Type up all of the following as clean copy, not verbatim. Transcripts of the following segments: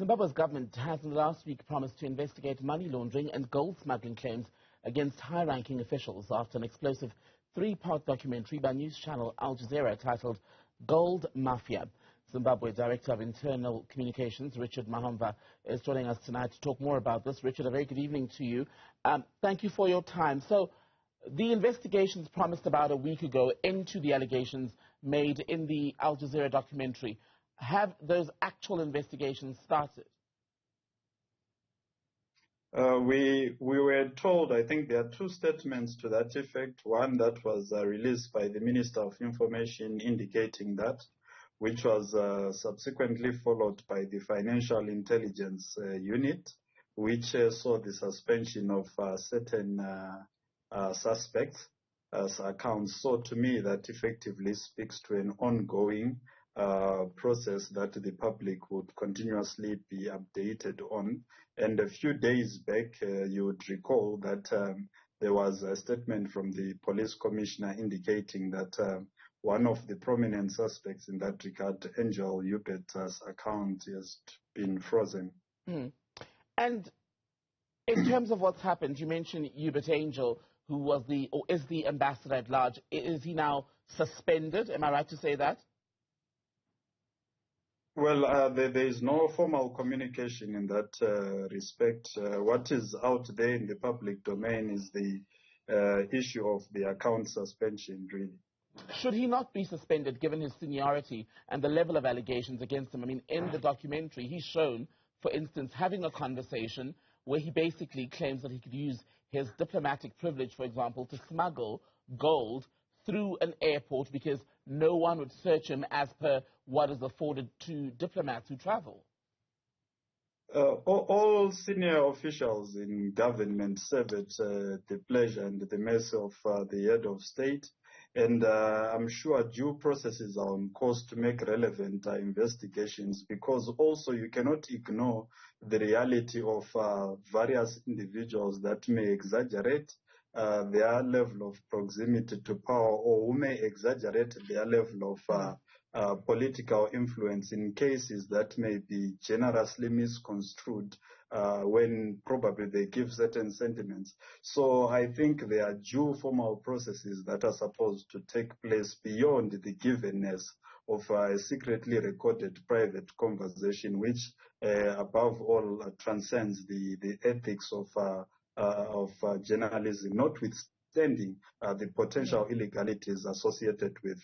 Zimbabwe's government has in the last week promised to investigate money laundering and gold smuggling claims against high-ranking officials after an explosive three-part documentary by news channel Al Jazeera titled Gold Mafia. Zimbabwe Director of Internal Communications, Richard Mahomva, is joining us tonight to talk more about this. Richard, a very good evening to you. Thank you for your time. So, the investigations promised about a week ago into the allegations made in the Al Jazeera documentary. Have those actual investigations started? We were told, I think there are two statements to that effect. One that was released by the Minister of Information indicating that, which was subsequently followed by the Financial Intelligence Unit, which saw the suspension of certain suspects' accounts. So to me, that effectively speaks to an ongoing process that the public would continuously be updated on. And a few days back, you would recall that there was a statement from the police commissioner indicating that one of the prominent suspects in that regard, Angel Hubert's account, has been frozen. And in terms of what's happened, you mentioned Hubert Angel, who was or is the ambassador at large. Is he now suspended? Am I right to say that? Well, there is no formal communication in that respect. What is out there in the public domain is the issue of the account suspension, really. Should he not be suspended given his seniority and the level of allegations against him? I mean, in the documentary, he's shown, for instance, having a conversation where he basically claims that he could use his diplomatic privilege, for example, to smuggle gold through an airport because no one would search him as per what is afforded to diplomats who travel. All senior officials in government serve at the pleasure and the mercy of the head of state. And I'm sure due processes are on course to make relevant investigations, because also you cannot ignore the reality of various individuals that may exaggerate their level of proximity to power, or who may exaggerate their level of political influence in cases that may be generously misconstrued when probably they give certain sentiments. So I think there are due formal processes that are supposed to take place beyond the givenness of a secretly recorded private conversation, which above all transcends the ethics of journalism, notwithstanding the potential illegalities associated with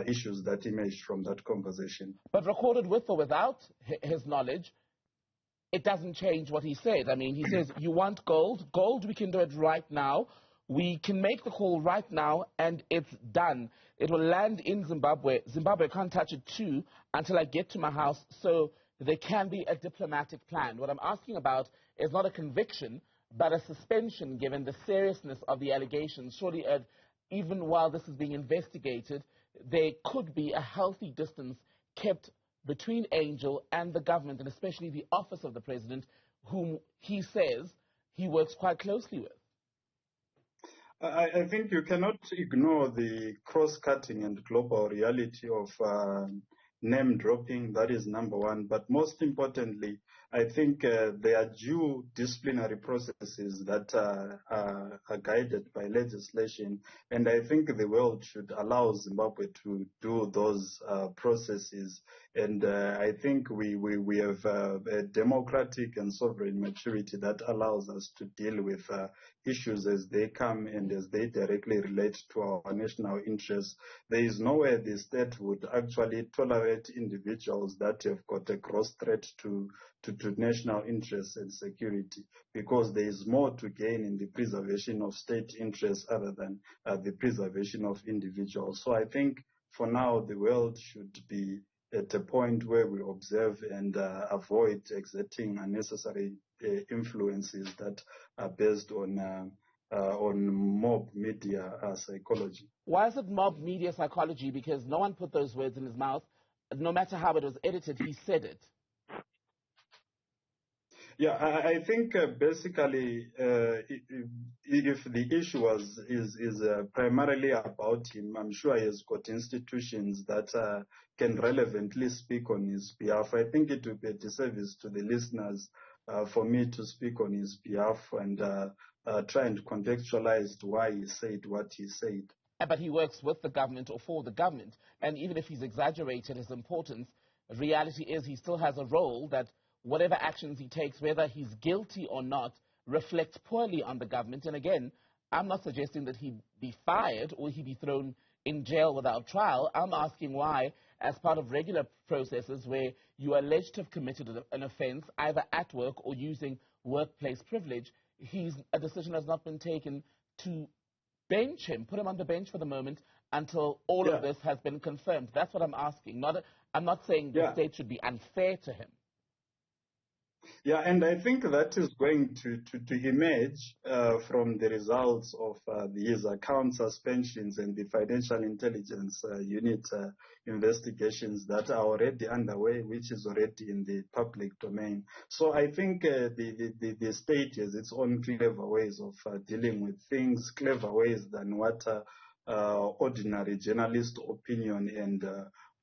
issues that emerged from that conversation. But recorded with or without his knowledge, it doesn't change what he said. I mean, he says, you want gold? Gold, we can do it right now. We can make the call right now, and it's done. It will land in Zimbabwe. Zimbabwe can't touch it too until I get to my house, so there can be a diplomatic plan. What I'm asking about is not a conviction, but a suspension given the seriousness of the allegations. Surely, even while this is being investigated, there could be a healthy distance kept between Angel and the government, and especially the office of the president, whom he says he works quite closely with. I think you cannot ignore the cross-cutting and global reality of name dropping. That is number one. But most importantly, I think there are due disciplinary processes that are guided by legislation, and I think the world should allow Zimbabwe to do those processes. And I think we have a democratic and sovereign maturity that allows us to deal with issues as they come and as they directly relate to our national interests. There is nowhere the state would actually tolerate individuals that have got a gross threat to national interests and security, because there is more to gain in the preservation of state interests other than the preservation of individuals. So I think for now the world should be at a point where we observe and avoid exerting unnecessary influences that are based on mob media psychology. Why is it mob media psychology? Because no one put those words in his mouth. No matter how it was edited, he said it. Yeah, I think basically, if the issue is primarily about him, I'm sure he has got institutions that can relevantly speak on his behalf. I think it would be a disservice to the listeners for me to speak on his behalf and try and contextualize why he said what he said. But he works with the government or for the government, and even if he's exaggerated his importance, the reality is he still has a role that whatever actions he takes, whether he's guilty or not, reflects poorly on the government. And again, I'm not suggesting that he be fired or he be thrown in jail without trial. I'm asking why, as part of regular processes where you are alleged to have committed an offense, either at work or using workplace privilege, a decision has not been taken to bench him, put him on the bench for the moment until all of this has been confirmed. That's what I'm asking. I'm not saying the state should be unfair to him. Yeah, and I think that is going to emerge from the results of his account suspensions and the Financial Intelligence Unit investigations that are already underway, which is already in the public domain. So I think the state has its own clever ways of dealing with things, clever ways than what ordinary journalist opinion and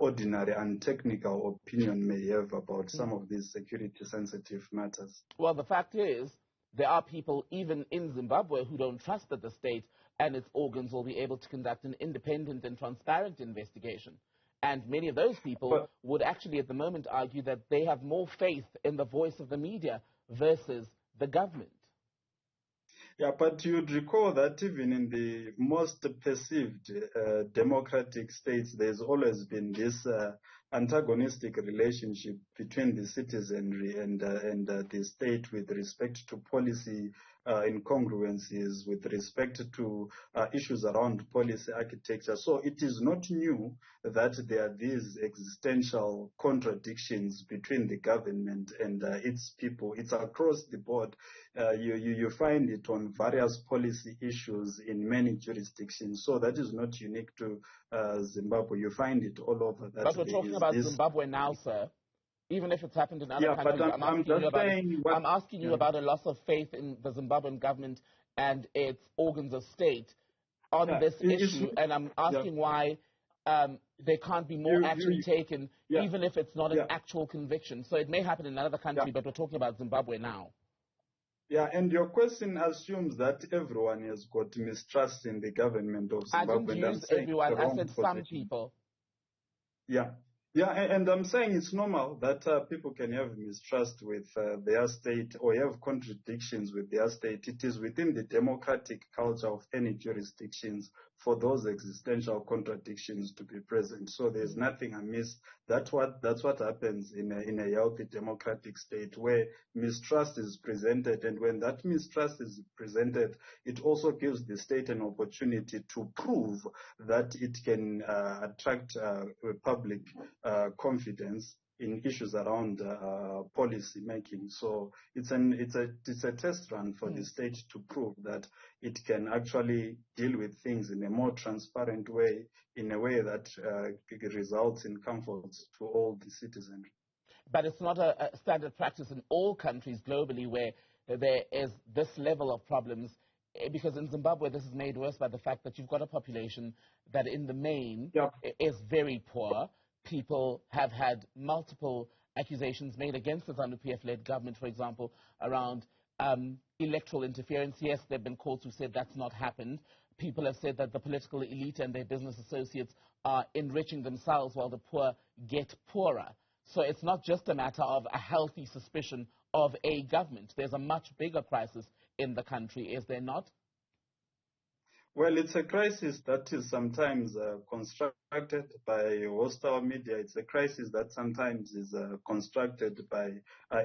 ordinary and technical opinion may have about some of these security-sensitive matters. Well, the fact is, there are people even in Zimbabwe who don't trust that the state and its organs will be able to conduct an independent and transparent investigation. And many of those people would actually at the moment argue that they have more faith in the voice of the media versus the government. Yeah, but you'd recall that even in the most perceived democratic states, there's always been this antagonistic relationship between the citizenry and the state with respect to policy incongruencies, with respect to issues around policy architecture. So it is not new that there are these existential contradictions between the government and its people. It's across the board. You find it on various policy issues in many jurisdictions. So that is not unique to Zimbabwe. You find it all over. But we're talking about Zimbabwe now, sir. Even if it's happened in other countries, I'm asking you about a loss of faith in the Zimbabwean government and its organs of state on this issue, and I'm asking why there can't be more action taken, even if it's not an actual conviction. So it may happen in another country, but we're talking about Zimbabwe now. Yeah, and your question assumes that everyone has got mistrust in the government of Zimbabwe. I didn't use everyone, I said some people. Yeah. Yeah, and I'm saying it's normal that people can have mistrust with their state or have contradictions with their state. It is within the democratic culture of any jurisdictions for those existential contradictions to be present. So there's nothing amiss. That's what happens in a healthy democratic state where mistrust is presented, and when that mistrust is presented, it also gives the state an opportunity to prove that it can attract public confidence in issues around policy making. So it's a test run for the state to prove that it can actually deal with things in a more transparent way, in a way that results in comfort to all the citizenry. But it's not a standard practice in all countries globally where there is this level of problems, because in Zimbabwe this is made worse by the fact that you've got a population that in the main is very poor. People have had multiple accusations made against the ZANU-PF-led government, for example, around electoral interference. Yes, there have been courts who said that's not happened. People have said that the political elite and their business associates are enriching themselves while the poor get poorer. So it's not just a matter of a healthy suspicion of a government. There's a much bigger crisis in the country, is there not? Well, it's a crisis that is sometimes constructed by hostile media. It's a crisis that sometimes is constructed by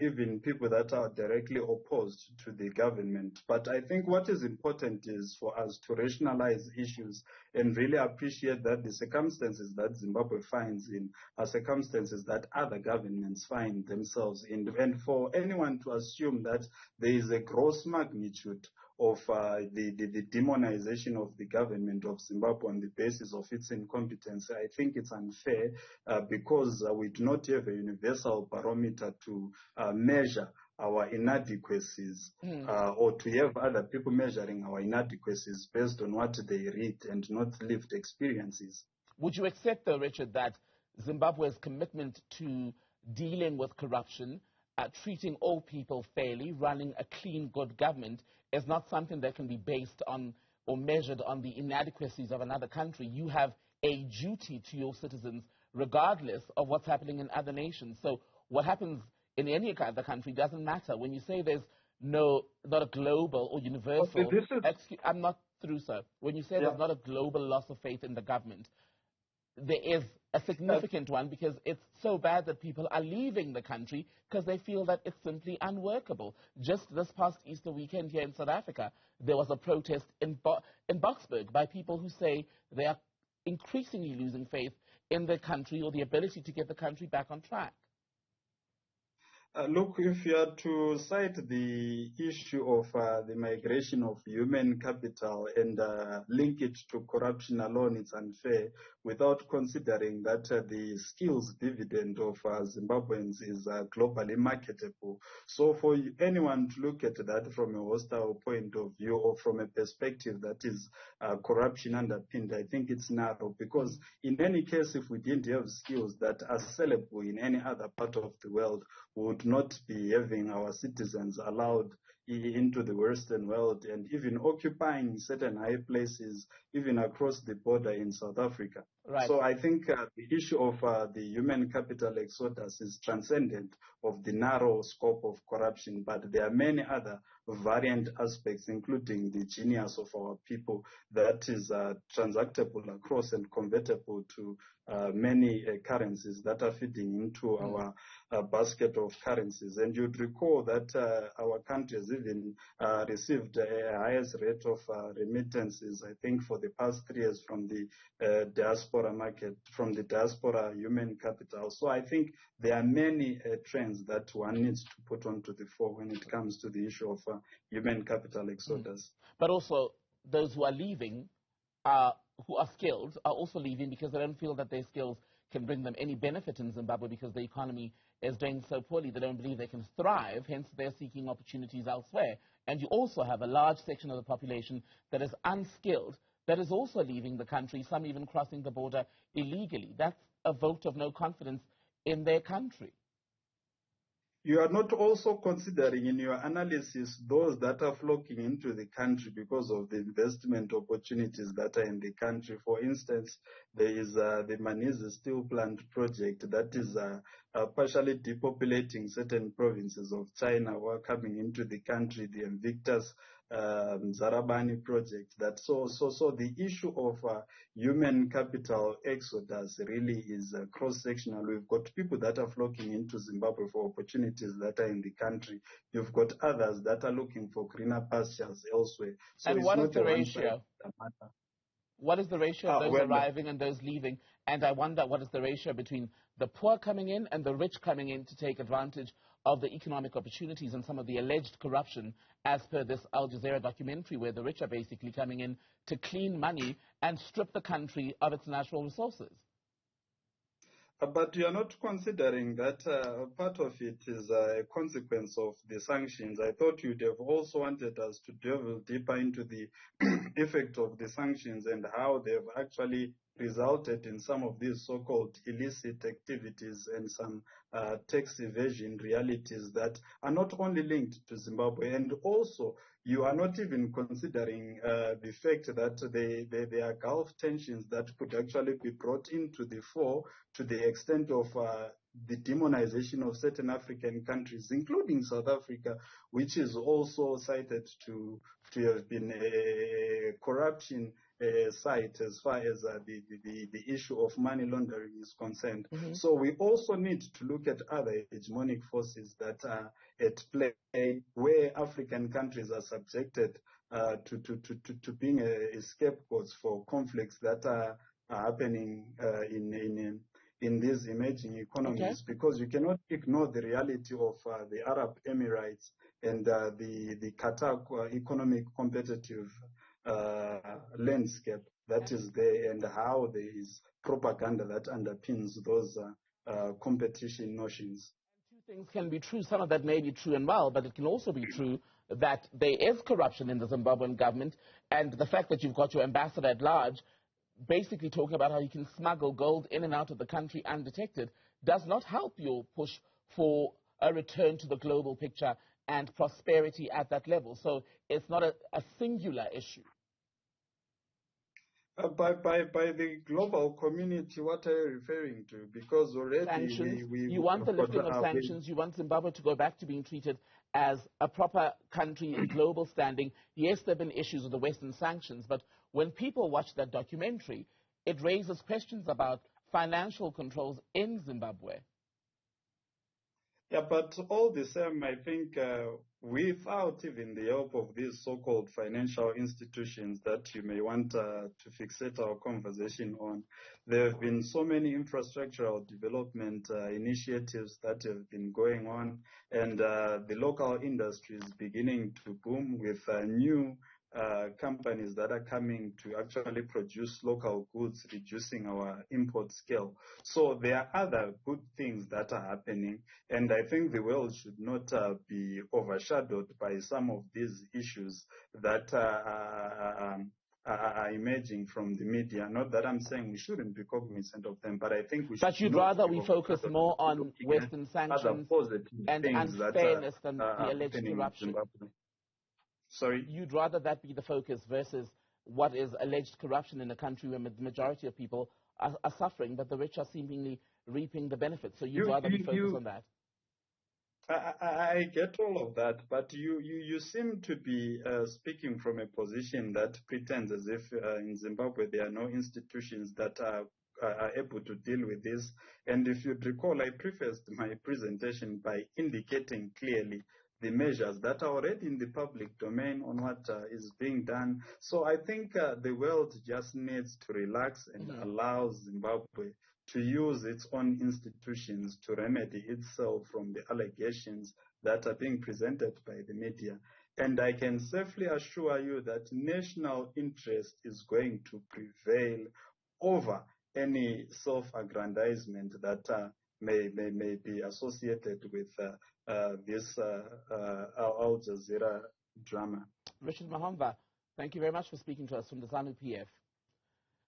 even people that are directly opposed to the government. But I think what is important is for us to rationalize issues and really appreciate that the circumstances that Zimbabwe finds in are circumstances that other governments find themselves in. And for anyone to assume that there is a gross magnitude of the demonization of the government of Zimbabwe on the basis of its incompetence, I think it's unfair because we do not have a universal barometer to measure our inadequacies Mm. or to have other people measuring our inadequacies based on what they read and not lived experiences. Would you accept, though, Richard, that Zimbabwe's commitment to dealing with corruption, treating all people fairly, running a clean, good government, is not something that can be based on or measured on the inadequacies of another country? You have a duty to your citizens regardless of what's happening in other nations. So what happens in any other country doesn't matter. When you say there's not a global or universal, Okay, I'm not through, sir. When you say there's not a global loss of faith in the government, there is a significant one, because it's so bad that people are leaving the country because they feel that it's simply unworkable. Just this past Easter weekend here in South Africa, there was a protest in Boksburg by people who say they are increasingly losing faith in the country or the ability to get the country back on track. Look, if you are to cite the issue of the migration of human capital and link it to corruption alone, it's unfair without considering that the skills dividend of Zimbabweans is globally marketable. So for anyone to look at that from a hostile point of view or from a perspective that is corruption underpinned, I think it's narrow, because in any case, if we didn't have skills that are sellable in any other part of the world, we would not be having our citizens allowed into the Western world and even occupying certain high places, even across the border in South Africa. Right. So I think the issue of the human capital exodus is transcendent of the narrow scope of corruption, but there are many other variant aspects, including the genius of our people that is transactable across and convertible to many currencies that are feeding into our basket of currencies. And you'd recall that our country has even received a highest rate of remittances, I think, for the past 3 years from the diaspora market, from the diaspora human capital. So I think there are many trends that one needs to put onto the fore when it comes to the issue of human capital exodus. But also, those who are leaving, who are skilled, are also leaving because they don't feel that their skills can bring them any benefit in Zimbabwe because the economy is doing so poorly. They don't believe they can thrive, hence they're seeking opportunities elsewhere. And you also have a large section of the population that is unskilled, that is also leaving the country, some even crossing the border illegally. That's a vote of no confidence in their country. You are not also considering in your analysis those that are flocking into the country because of the investment opportunities that are in the country. For instance, there is the Manizi Steel Plant project that is partially depopulating certain provinces of China who are coming into the country, the Invictus Zarabani project. So the issue of human capital exodus really is cross-sectional. We've got people that are flocking into Zimbabwe for opportunities that are in the country. You've got others that are looking for greener pastures elsewhere. So and it's what not is the a ratio? matter. What is the ratio of those arriving and those leaving? And I wonder, what is the ratio between the poor coming in and the rich coming in to take advantage of the economic opportunities and some of the alleged corruption, as per this Al Jazeera documentary, where the rich are basically coming in to clean money and strip the country of its natural resources? But you are not considering that part of it is a consequence of the sanctions. I thought you'd have also wanted us to delve deeper into the effect of the sanctions and how they've actually resulted in some of these so-called illicit activities and some tax evasion realities that are not only linked to Zimbabwe. And also, you are not even considering the fact that there are Gulf tensions that could actually be brought into the fore to the extent of the demonization of certain African countries, including South Africa, which is also cited to have been a corruption site as far as the issue of money laundering is concerned. Mm-hmm. So we also need to look at other hegemonic forces that are at play where African countries are subjected to being a scapegoats for conflicts that are happening in these emerging economies, because you cannot ignore the reality of the Arab Emirates and the Qatar economic competitive landscape that is there, and how there is propaganda that underpins those competition notions. things can be true. Some of that may be true and well, but it can also be true that there is corruption in the Zimbabwean government, and the fact that you've got your ambassador at large basically talking about how he can smuggle gold in and out of the country undetected does not help your push for a return to the global picture and prosperity at that level. So it's not a singular issue. By the global community, what are you referring to? Because already sanctions. we You want the lifting of sanctions. You want Zimbabwe to go back to being treated as a proper country in global standing. Yes, there have been issues with the Western sanctions, but when people watch that documentary, it raises questions about financial controls in Zimbabwe. Yeah, but all the same, I think without even the help of these so-called financial institutions that you may want to fixate our conversation on, there have been so many infrastructural development initiatives that have been going on, and the local industry is beginning to boom with new companies that are coming to actually produce local goods, reducing our import scale. So there are other good things that are happening, and I think the world should not be overshadowed by some of these issues that are emerging from the media. Not that I'm saying we shouldn't be cognizant of them, but I think we should. But you'd rather we focus more on Western sanctions and unfairness than the alleged corruption. Sorry? You'd rather that be the focus versus what is alleged corruption in a country where the majority of people are suffering, but the rich are seemingly reaping the benefits. So you'd rather be focused on that. I get all of that, but you seem to be speaking from a position that pretends as if in Zimbabwe there are no institutions that are able to deal with this. And if you'd recall, I prefaced my presentation by indicating clearly the measures that are already in the public domain on what is being done. So I think the world just needs to relax and allow Zimbabwe to use its own institutions to remedy itself from the allegations that are being presented by the media. And I can safely assure you that national interest is going to prevail over any self-aggrandizement that may be associated with this Al Jazeera drama. Richard Mahomva, thank you very much for speaking to us from the ZANU-PF.